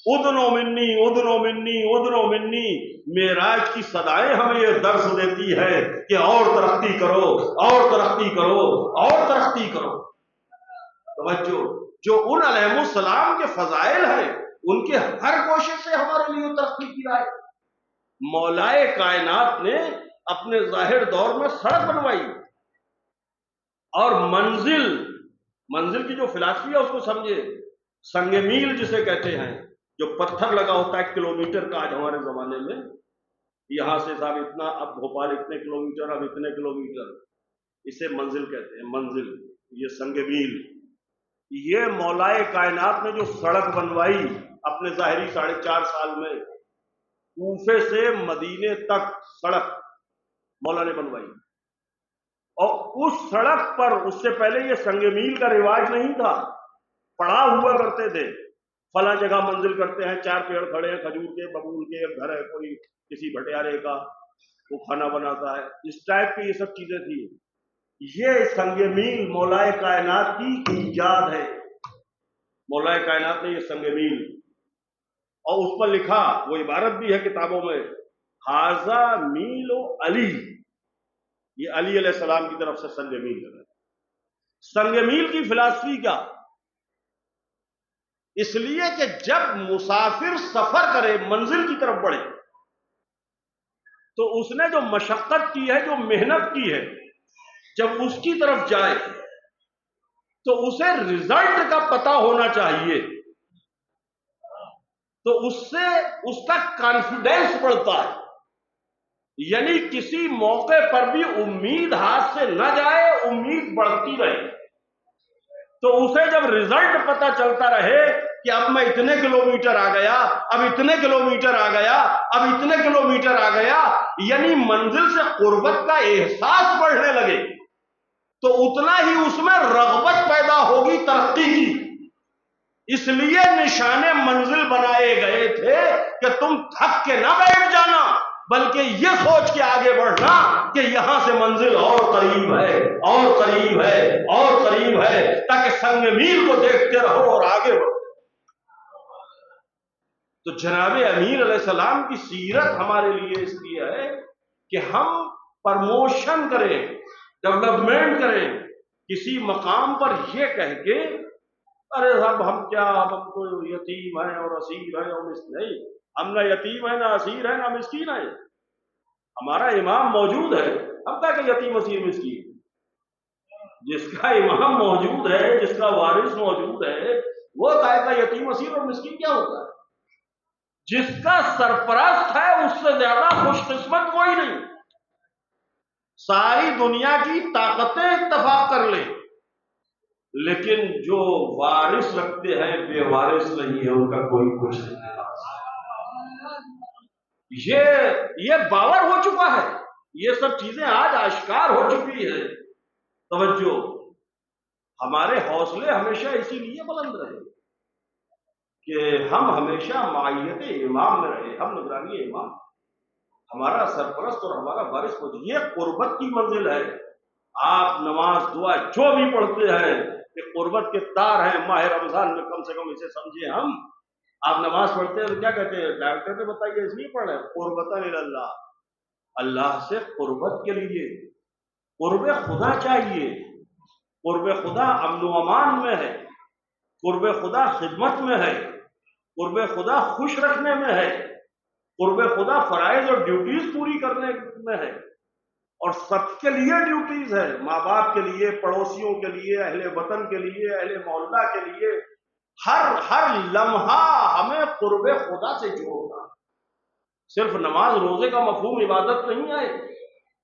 ادنو منی ادنو منی ادنو منی، معراج کی صدائیں ہمیں یہ درس دیتی ہے کہ اور ترقی کرو، اور ترقی کرو، اور ترقی کرو۔ توجہ، جو ان علیہ السلام کے فضائل ہیں ان کے ہر گوشے سے ہمارے لیے ترقی کی رائے۔ مولائے کائنات نے اپنے ظاہر دور میں سڑک بنوائی، اور منزل کی جو فلسفی ہے اس کو سمجھے۔ سنگ میل جسے کہتے ہیں، جو پتھر لگا ہوتا ہے کلومیٹر کا، آج ہمارے زمانے میں یہاں سے صاحب اتنا، اب بھوپال اتنے کلومیٹر، اب اتنے کلومیٹر، اسے منزل کہتے ہیں، منزل، یہ سنگ میل۔ یہ مولائے کائنات نے جو سڑک بنوائی اپنے ظاہری 4.5 سال میں، کوفے سے مدینے تک سڑک مولا نے بنوائی، اور اس سڑک پر اس سے پہلے یہ سنگ میل کا رواج نہیں تھا، پڑا ہوا کرتے تھے، فلاں جگہ منزل کرتے ہیں، 4 پیڑ کھڑے ہیں کھجور کے، ببول کے، ایک گھر ہے کوئی کسی بھٹیارے کا، وہ کھانا بناتا ہے، اس ٹائپ کی یہ سب چیزیں تھی۔ یہ سنگ میل مولائے کائنات کی ایجاد ہے، مولائے کائنات نے یہ سنگ میل، اور اس پر لکھا، وہ عبارت بھی ہے کتابوں میں، ھذا میل علی، یہ علی علیہ السلام کی طرف سے سنگ میل ہے۔ سنگ میل کی فلسفی کیا؟ اس لیے کہ جب مسافر سفر کرے، منزل کی طرف بڑھے، تو اس نے جو مشقت کی ہے، جو محنت کی ہے، جب اس کی طرف جائے تو اسے رزلٹ کا پتہ ہونا چاہیے، تو اس سے اس کا کانفیڈینس بڑھتا ہے۔ یعنی کسی موقع پر بھی امید ہاتھ سے نہ جائے، امید بڑھتی رہے، تو اسے جب رزلٹ پتہ چلتا رہے کہ اب میں اتنے کلومیٹر آ گیا، اب اتنے کلومیٹر آ گیا، اب اتنے کلومیٹر آ گیا، یعنی منزل سے قربت کا احساس بڑھنے لگے، تو اتنا ہی اس میں رغبت پیدا ہوگی ترقی کی۔ اس لیے نشان منزل بنائے گئے تھے کہ تم تھک کے نہ بیٹھ جانا، بلکہ یہ سوچ کے آگے بڑھنا کہ یہاں سے منزل اور قریب ہے، اور قریب ہے، اور قریب ہے، تاکہ سنگ میل کو دیکھتے رہو اور آگے بڑھو۔ تو جناب امیر علیہ السلام کی سیرت ہمارے لیے اس لیے ہے کہ ہم پرموشن کریں، ڈیولپمنٹ کریں، کسی مقام پر یہ کہہ کے ارے اب ہم کیا، ہم تو یتیم ہیں اور اسیر ہیں اور نہیں، ہم نہ یتیم ہیں، نہ اسیر ہیں، نہ مسکین ہیں، ہمارا امام موجود ہے، ہم کہا کہ یتیم اسیر مسکین، جس کا امام موجود ہے، جس کا وارث موجود ہے، وہ کہے گا یتیم اسیر اور مسکین کیا ہوتا ہے؟ جس کا سرپرست ہے اس سے زیادہ خوش قسمت کوئی نہیں۔ ساری دنیا کی طاقتیں اتفاق کر لیں، لیکن جو وارث رکھتے ہیں بے وارث نہیں ہے، ان کا کوئی کچھ نہیں۔ یہ باور ہو چکا ہے، یہ سب چیزیں آج آشکار ہو چکی ہے۔ توجہ، ہمارے حوصلے ہمیشہ اسی لیے بلند رہے کہ ہم ہمیشہ معیت امام میں رہے، ہم نگرانی امام، ہمارا سرپرست اور ہمارا وارث کو، یہ قربت کی منزل ہے۔ آپ نماز دعا جو بھی پڑھتے ہیں کہ قربت کے تار ہیں، ماہ رمضان میں کم سے کم اسے سمجھیں ہم۔ آپ نماز پڑھتے ہیں تو کیا کہتے ہیں؟ ڈاکٹر نے بتائیے اس لیے پڑھ رہے ہیں قربتاً اللہ، اللہ سے قربت کے لیے، قرب خدا چاہیے۔ قرب خدا امن و امان میں ہے، قرب خدا خدمت میں ہے، قرب خدا خوش رکھنے میں ہے، قرب خدا فرائض اور ڈیوٹیز پوری کرنے میں ہے، اور سب کے لیے ڈیوٹیز ہے، ماں باپ کے لیے، پڑوسیوں کے لیے، اہل وطن کے لیے، اہل محلہ کے لیے، ہر لمحہ ہمیں قرب خدا سے جوڑنا۔ صرف نماز روزے کا مفہوم عبادت نہیں ہے،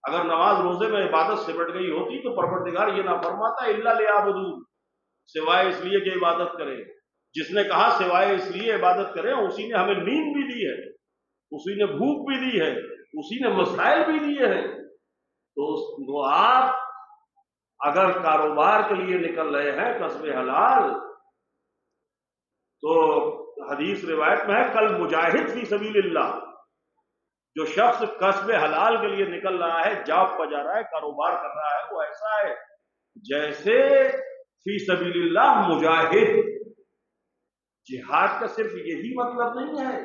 اگر نماز روزے میں عبادت سمٹ گئی ہوتی تو پروردگار یہ نہ فرماتا الا لیعبدون، سوائے اس لیے کہ عبادت کریں۔ جس نے کہا سوائے اس لیے عبادت کریں، اسی نے ہمیں نیند بھی دی ہے، اسی نے بھوک بھی دی ہے، اسی نے مسائل بھی دیے ہیں۔ تو آپ اگر کاروبار کے لیے نکل رہے ہیں، کسب حلال، تو حدیث روایت میں ہے کل مجاہد فی سبیل اللہ، جو شخص کسب حلال کے لیے نکل رہا ہے، جاب پہ جا رہا ہے، کاروبار کر رہا ہے، وہ ایسا ہے جیسے فی سبیل اللہ مجاہد۔ جہاد کا صرف یہی مطلب نہیں ہے،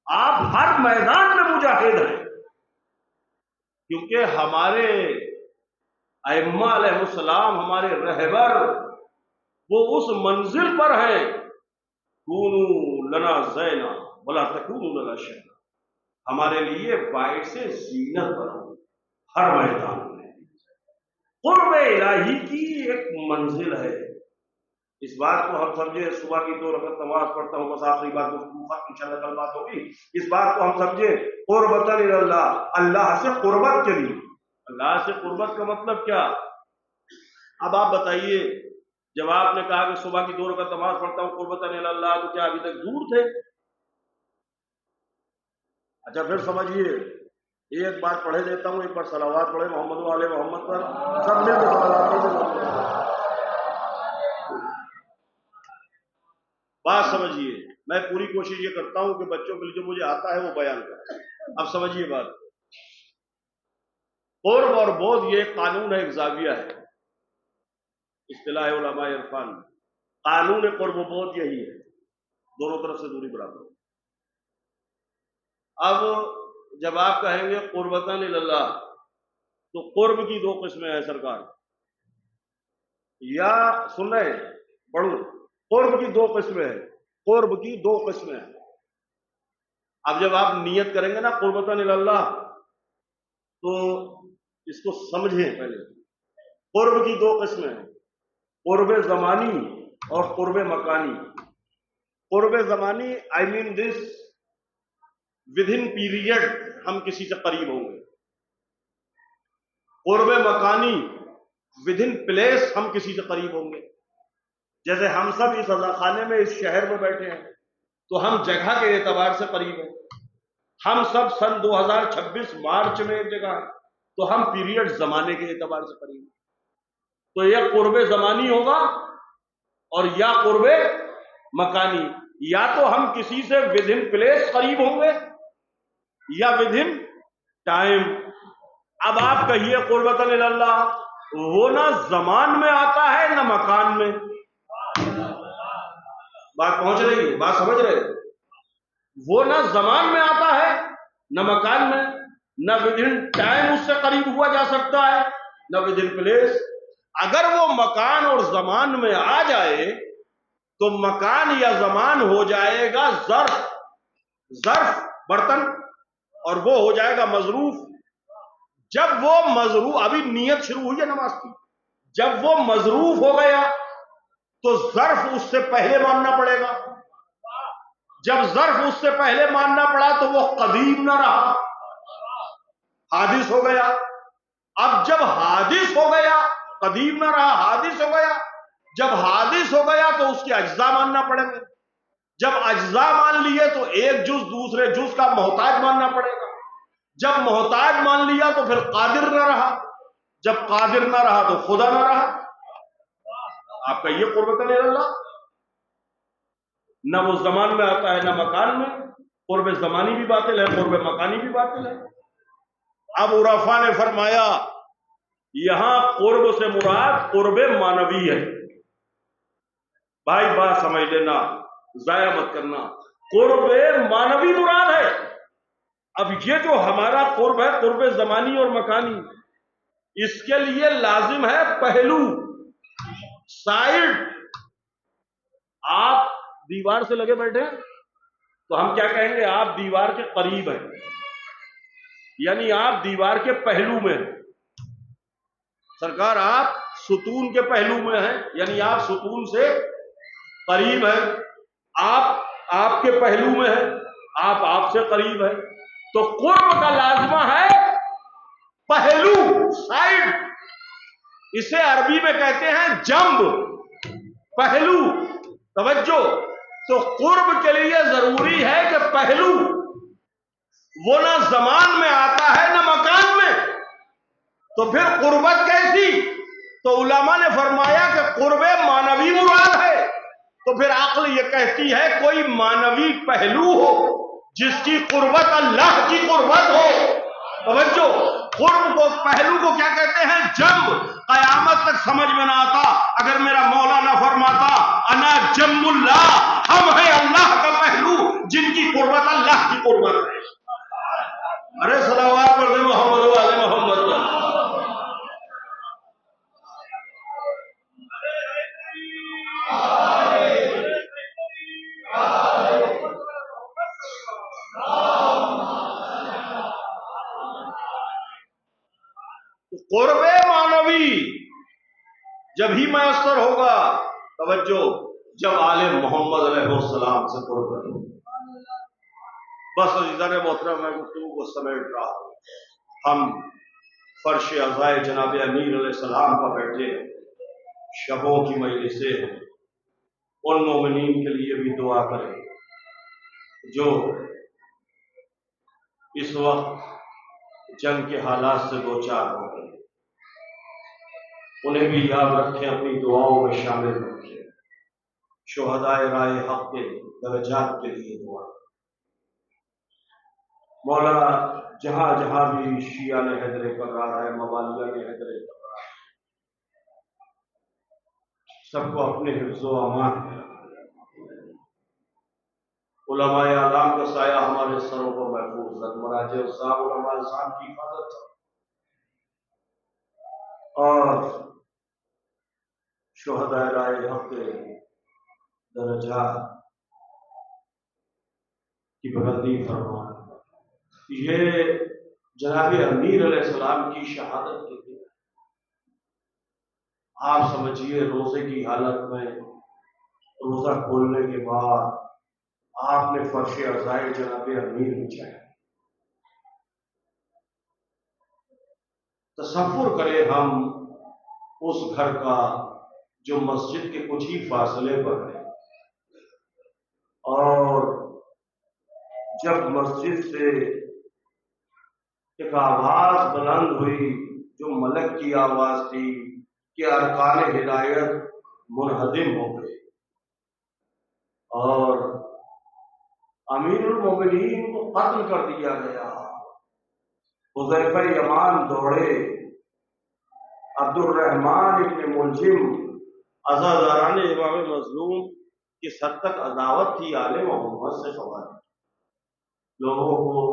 آپ ہر میدان میں مجاہد ہیں، کیونکہ ہمارے ائمہ علیہ السلام، ہمارے رہبر، وہ اس منزل پر ہیں کونوا لنا زینا ولا تکونوا لنا شیئا، ہمارے لیے باعث زینت بنو ہر میدان میں۔ قرب الہی کی ایک منزل ہے، اس بات کو ہم سمجھے۔ صبح کی 2 رکعت نماز پڑھتا ہوں، بس آخری بات انشاءاللہ کل بات ہوگی، اس بات کو ہم سمجھے قربۃ اللہ، اللہ سے قربت کے لیے۔ اللہ سے قربت کا مطلب کیا؟ اب آپ بتائیے، جب آپ نے کہا کہ صبح کی 2 رکعت نماز پڑھتا ہوں قربۃ اللہ، تو کیا ابھی تک دور تھے؟ اچھا پھر سمجھیے، ایک بات پڑھے دیتا ہوں، ایک بار صلوات پڑھے محمد و آل محمد پر، سب مل کے صلوات پڑھیں۔ بات سمجھیے، میں پوری کوشش یہ کرتا ہوں کہ بچوں کے لیے جو مجھے آتا ہے وہ بیان کریں۔ اب سمجھیے بات، قرب اور بود یہ ایک قانون ہے، ایک زاویہ ہے، اصطلاح علماء عرفان میں قانون قرب و بود یہی ہے، دونوں طرف سے دوری برابر۔ اب جب آپ کہیں گے قربۃ اللہ، تو قرب کی 2 قسمیں ہیں سرکار، یا سن رہے ہیں؟ پڑھوں، قرب کی 2 قسمیں ہیں، قرب کی 2 قسمیں ہیں۔ اب جب آپ نیت کریں گے نا قربۃ اللہ، تو اس کو سمجھیں پہلے۔ قرب کی 2 قسمیں ہیں، قرب زمانی اور قرب مکانی۔ قرب زمانی آئی مین دس، ود ان پیریڈ ہم کسی سے قریب ہوں گے۔ قرب مکانی، ود ان پلیس ہم کسی سے قریب ہوں گے۔ جیسے ہم سب اس رضا خانے میں، اس شہر میں بیٹھے ہیں، تو ہم جگہ کے اعتبار سے قریب ہیں۔ ہم سب سن 2026 مارچ میں ایک جگہ ہیں، تو ہم پیریڈ زمانے کے اعتبار سے قریب ہیں۔ تو یہ قرب زمانی ہوگا اور یا قرب مکانی، یا تو ہم کسی سے ود ان پلیس قریب ہوں گے یا ود ان ٹائم۔ اب آپ کہیے قربۃ اللہ، وہ نہ زمان میں آتا ہے نہ مکان میں۔ بات پہنچ رہی ہے؟ بات سمجھ رہے؟ وہ نہ زمان میں آتا ہے نہ مکان میں، نہ ود ان ٹائم اس سے قریب ہوا جا سکتا ہے، نہ ود ان پلیس۔ اگر وہ مکان اور زمان میں آ جائے تو مکان یا زمان ہو جائے گا ظرف برتن، اور وہ ہو جائے گا مظروف۔ جب وہ مظروف، ابھی نیت شروع ہوئی ہے نماز کی، جب وہ مظروف ہو گیا تو ظرف اس سے پہلے ماننا پڑے گا۔ جب ظرف اس سے پہلے ماننا پڑا تو وہ قدیم نہ رہا، حادث ہو گیا۔ اب جب حادث ہو گیا، قدیم نہ رہا، حادث ہو گیا، جب حادث ہو گیا تو اس کے اجزاء ماننا پڑیں گے۔ جب اجزاء مان لیے تو ایک جز دوسرے جز کا محتاج ماننا پڑے گا۔ جب محتاج مان لیا تو پھر قادر نہ رہا، جب قادر نہ رہا تو خدا نہ رہا۔ آپ کا یہ قربۃ اللہ، نہ وہ زمان میں آتا ہے نہ مکان میں۔ قرب زمانی بھی باطل ہے، قرب مکانی بھی باطل ہے۔ اب عرفا نے فرمایا یہاں قرب سے مراد قرب مانوی ہے۔ بھائی بات سمجھ لینا، ضائع مت کرنا، قرب مانوی مراد ہے۔ اب یہ جو ہمارا قرب ہے قرب زمانی اور مکانی، اس کے لیے لازم ہے پہلو، سائڈ۔ آپ دیوار سے لگے بیٹھے تو ہم کیا کہیں گے؟ آپ دیوار کے قریب ہیں، یعنی آپ دیوار کے پہلو میں ہیں۔ سرکار آپ ستون کے پہلو میں ہیں، یعنی آپ ستون سے قریب ہیں۔ آپ کے پہلو میں ہیں، آپ سے قریب ہیں۔ تو قرب کا لازمہ ہے پہلو، سائڈ۔ اسے عربی میں کہتے ہیں جنب، پہلو، توجہ۔ تو قرب کے لیے ضروری ہے کہ پہلو، وہ نہ زمان میں آتا ہے نہ مکان میں۔ تو پھر قربت کیسی؟ تو علماء نے فرمایا کہ قرب مانوی مراد ہے۔ تو پھر عقل یہ کہتی ہے کوئی مانوی پہلو ہو جس کی قربت اللہ کی قربت ہو. توجہ، قرب کو، پہلو کو کیا کہتے ہیں؟ جم. قیامت تک سمجھ میں نہ آتا اگر میرا مولا نہ فرماتا انا جم اللہ، ہم ہیں اللہ کا پہلو جن کی قربت اللہ کی قربت ہے. ارے صلوات پڑھ دے محمد والے محمد. قرب معنوی جب ہی میسر ہوگا، توجہ، جب آل محمد علیہ السلام سے قرب کرو. بس عزیزان محترم، میں گفتگو کو سمیٹ رہا ہوں. ہم فرش عزائے جناب امیر علیہ السلام پر بیٹھے ہیں، شبوں کی مجلسیں ہیں. ان مومنین کے لیے بھی دعا کریں جو اس وقت جنگ کے حالات سے دوچار ہو گئے، انہیں بھی یاد رکھیں، اپنی دعاؤں میں شامل رکھیں. شہدائے رائے حق کے درجات کے لیے دعا. مولا جہاں جہاں بھی شیعہ نے حیدر کرار ہے، موالیہ نے حیدر کرار ہے، سب کو اپنے حفظ و امان میں رکھیں. علماء اعلام کا سایہ ہمارے سروں پر محفوظ رکھ. مراجع صاحب علماء صاحب کی حفاظت اور شہدائے رائے حق کے درجات کی بلندی فرما. یہ جناب امیر علیہ السلام کی شہادت کے دن آپ سمجھیے، روزے کی حالت میں روزہ کھولنے کے بعد آپ نے فرش عزائے جناب امیر بچھایا. تصور کریں ہم اس گھر کا جو مسجد کے کچھ ہی فاصلے پر ہے، اور جب مسجد سے ایک آواز بلند ہوئی جو ملک کی آواز تھی کہ ارکان ہدایت منہدم ہو گئے اور امیر المومنین کو قتل کر دیا گیا. حذیفہ یمان دوڑے، عبد الرحمن ابن ملجم، عزاداران امام مظلوم کس حد تک عداوت تھی آل محمد سے خواتین لوگوں کو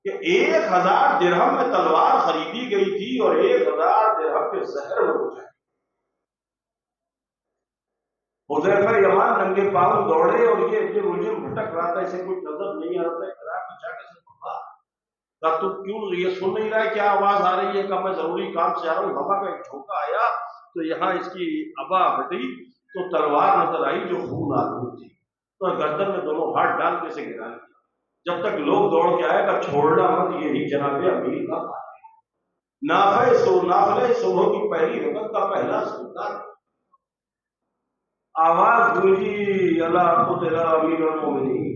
کہ 1000 درہم میں تلوار خریدی گئی تھی اور 1000 درہم کے زہر میں ہو جائے. حذیفہ یمان ننگے پاؤں دوڑے اور یہ ابن ملجم بھٹک رہا تھا، اسے کچھ نظر نہیں آ رہا تھا. جا کے سے پکڑا، کہا تو کیوں یہ سن نہیں رہا ہے، کیا آواز آ رہی ہے؟ کہ میں ضروری کام سے آ رہا ہوں. ہوا کا ایک جھونکا آیا تو یہاں اس کی ابا ہٹی تو تلوار نظر آئی جو خون آلود تھی، تو گردن میں دونوں ہاتھ ڈال کے اسے گرا دیا. جب تک لوگ دوڑ کے آئے گا چھوڑنا مت، یہی جناب امیر کا نافلہ صبح کی پہلی رکعت کا پہلا سجدہ. آواز گونجی اللہ قتل امیر المومنین.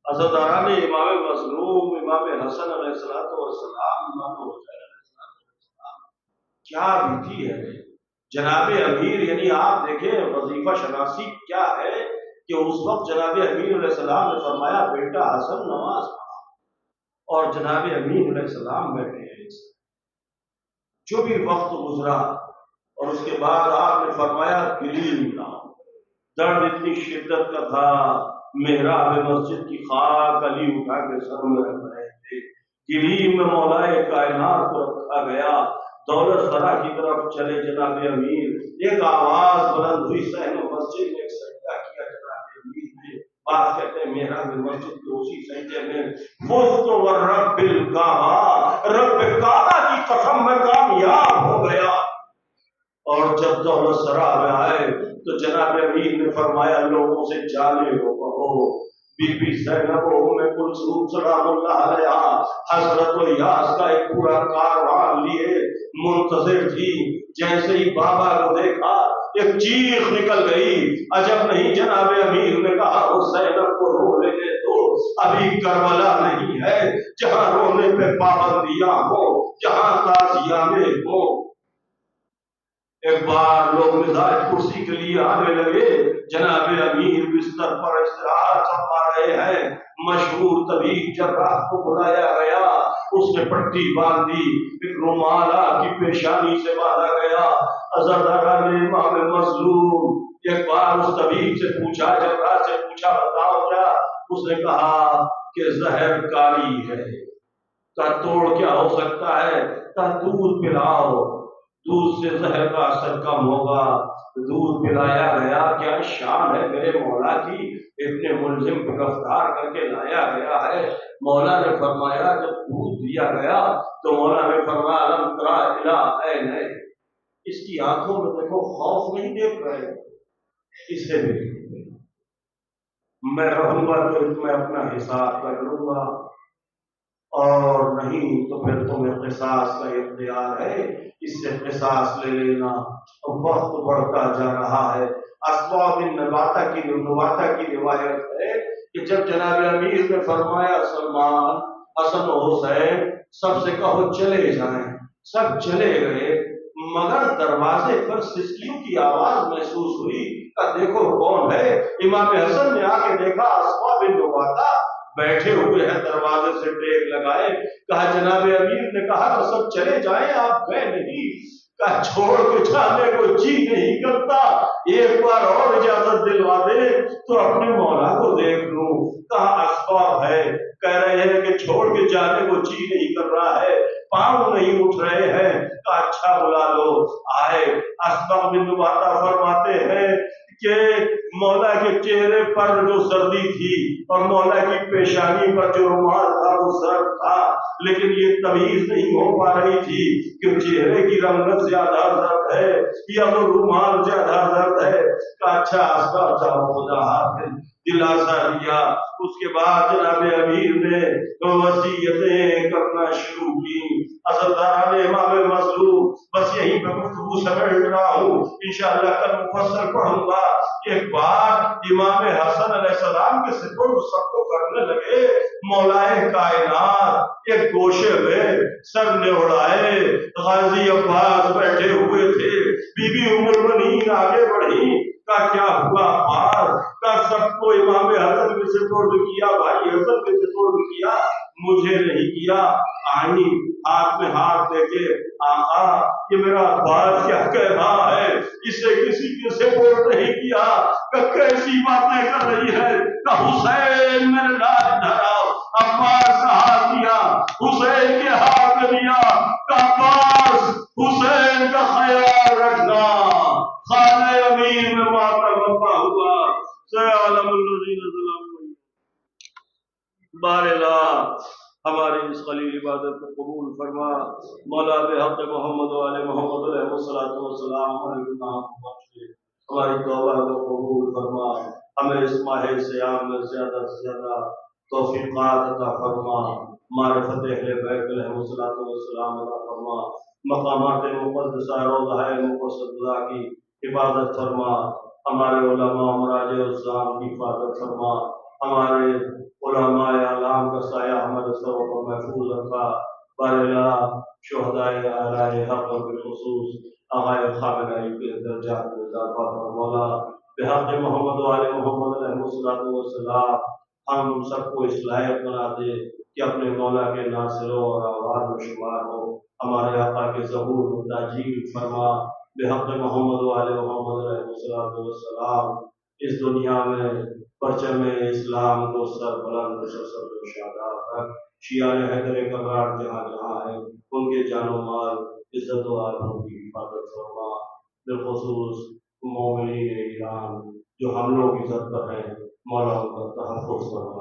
عزاداران امام مظلوم، امام حسن علیہ السلام، امام حسین علیہ السلام، کیا بیتی ہے جناب امیر. یعنی آپ دیکھیں وظیفہ شناسی کیا ہے کہ اس وقت جناب امیر علیہ السلام نے فرمایا بیٹا حسن نماز پڑھا، اور جناب امیر علیہ السلام بیٹھے ہیں. جو بھی وقت گزرا اور اس کے بعد آپ نے فرمایا گلیل کا درد اتنی شدت کا تھا، محراب مسجد کی خاک علی اٹھا کے سر میں رکھ رہے تھے. گلیل میں مولا کائنات کو رکھا گیا. دولت سرا کی طرف چلے جناب امیر، ایک آواز بلند ہوئی صحن مسجد میں ایک سجدہ کیا جناب امیر نے. بات کہتے ہیں محراب مسجد کے اسی سجدے میں فزت ورب الکعبہ، رب کعبہ کی قسم میں کامیاب ہو گیا. اور جب دولت سرا میں آئے تو جناب امیر نے فرمایا لوگوں سے جانے ہو کہو بی بی زینب و ام کلثوم سلام اللہ علیہا حضرت الیاس کا ایک پورا کاروان لیے منتظر تھی. جیسے ہی بابا کو دیکھا ایک چیخ نکل گئی. عجب نہیں، جناب امیر نے کہا اس زینب کو رو لینے دو، ابھی کربلا نہیں ہے جہاں رونے پہ پابندیاں ہو، جہاں تازیاں میں ہو. ایک بار لوگ مزاج کرسی کے لیے آنے لگے، جناب امیر بستر پر استراحت فرما رہے ہیں، مشہور طبیب جراح کو بلایا گیا، اس نے پٹی باندھی، ایک رومال آپ کی پیشانی سے باندھا گیا، عزاداران امام مظلوم ایک بار اس طبیب سے پوچھا، جراح سے پوچھا بتاؤ کیا؟ اس نے کہا کہ زہر کالی ہے۔ کا توڑ کیا ہو سکتا ہے؟ کا دودھ پلاؤ، دودھ سے زہر کا اثر کم ہوگا۔ دودھ پلایا گیا، کیا شان ہے میرے مولا کی، اتنے ملزم کو گرفتار کر کے لایا گیا ہے۔ مولا نے فرمایا جب دودھ دیا گیا تو مولا نے فرمایا لم ترا الی عین، اس کی آنکھوں میں دیکھو خوف نہیں دیکھ رہے، اسے بھی میں رہوں گا تو میں اپنا حساب کر لوں گا، اور نہیں تو پھر تمہیں قصاص کا اختیار ہے، اس سے قصاص لے لینا۔ وقت بڑھتا جا رہا ہے۔ اسباء بن نباتہ کی روایت ہے کہ جب جناب امیر نے فرمایا سلمان، حسن و حسین سب سے کہو چلے جائیں، سب چلے گئے، مگر دروازے پر سسکیوں کی آواز محسوس ہوئی کہ دیکھو کون ہے۔ امام حسن نے آ کے دیکھا اسباء بن نباتہ بیٹھے ہوئے ہیں، دروازے سے ٹیک لگائے۔ کہا جناب امیر نے کہا تو سب چلے جائیں، آپ گئے نہیں؟ کہا چھوڑ کے جانے کو جی نہیں کرتا، ایک بار اور اجازت دلوا دے تو اپنے مولا کو دیکھ لوں۔ کہا اسباب ہے، کہہ رہے ہیں کہ چھوڑ کے جانے کو جی نہیں کر رہا ہے، پاؤں نہیں اٹھ رہے ہیں۔ کہا اچھا بلا لو۔ آئے، اسباب بن نباتہ فرماتے ہیں کہ مولا کے چہرے پر جو سردی تھی اور مولا کی پیشانی پر جو رومال تھا وہ سرد تھا، لیکن یہ تمیز نہیں ہو پا رہی تھی کہ چہرے کی رنگت زیادہ زرد ہے یا وہ رومال زیادہ زرد ہے۔ اچھا اسباب جاؤ، خدا حافظ، دلاسا دیا۔ اس کے بعد جناب امیر نے وصیتیں کرنا شروع کی۔ عزاداران امام مظلوم، بس یہیں پہ گفتگو سمیٹ رہا ہوں، انشاءاللہ کل مفصل پڑھوں گا۔ ایک بار امام حسن علیہ السلام کے سپرد سب کو کرنے لگے، مولائے کائنات ایک گوشے میں سر نے اڑائے، غازی عباس بیٹھے ہوئے تھے، بی بی ام المؤمنین آگے بڑھی، کا کیا ہوا عباس؟ کا سب کو امام حسن کے سپرد کیا، بھائی حسن کے سپرد کیا، مجھے نہیں کیا۔ آئی ہاتھ میں ہاتھ دے کے، آقا یہ میرا عباس کیا کہہ رہا ہے، اسے کسی کے سپرد نہیں کیا۔ کہ کیسی باتیں کر رہی ہے؟ کہ حسین میرے لاج دھراؤ، عباس کا ہاتھ دیا، حسین کے ہاتھ دیا، کہ عباس حسین کا خیال رکھنا۔ خانہ امیر میں ماتم برپا ہوا۔ سیعلم الذین ظلموا۔ بارلا ہماری اس خلیل عبادت کو قبول فرما، مولا بحق محمد و آل محمد علیہ السلام ہمارے گناہ کو بخش دے، ہماری توبہ کو قبول فرما، ہمیں اس ماہ سیام میں زیادہ سے زیادہ توفیقات عطا فرما، معرفت اہل بیت علیہ السلام عطا فرما، مقامات مقدسہ روضہ مقدسہ کی حفاظت فرما، ہمارے علماء مراجع اسلام کی حفاظت فرما، ہمارے علماء اعلام کا سایہ ہمارے سروں پر محفوظ رکھا۔ بارلا شہدائے آلائے حق اور بالخصوص آغائے خامنائی کے درجات میں اضافہ فرما۔ بحق محمد و آل محمد علیہ السلام ہم سب کو اس لائق بنا دے کہ اپنے مولا کے ناصروں اور آواز میں شمار ہو، ہمارے آقا کے ظہور میں تاجیل فرما۔ بحق محمد و آل محمد علیہ السلام اس دنیا میں پرچم اسلام کو سر بلند و شاداب رکھ، شیعہ حیدر کرار جہاں جہاں ہیں ان کے جان و مال عزت و آبرو کی حفاظت فرما، بالخصوص مومنین ایران جو حملوں کی زد پر ہیں، مولا ان کا تحفظ فرما۔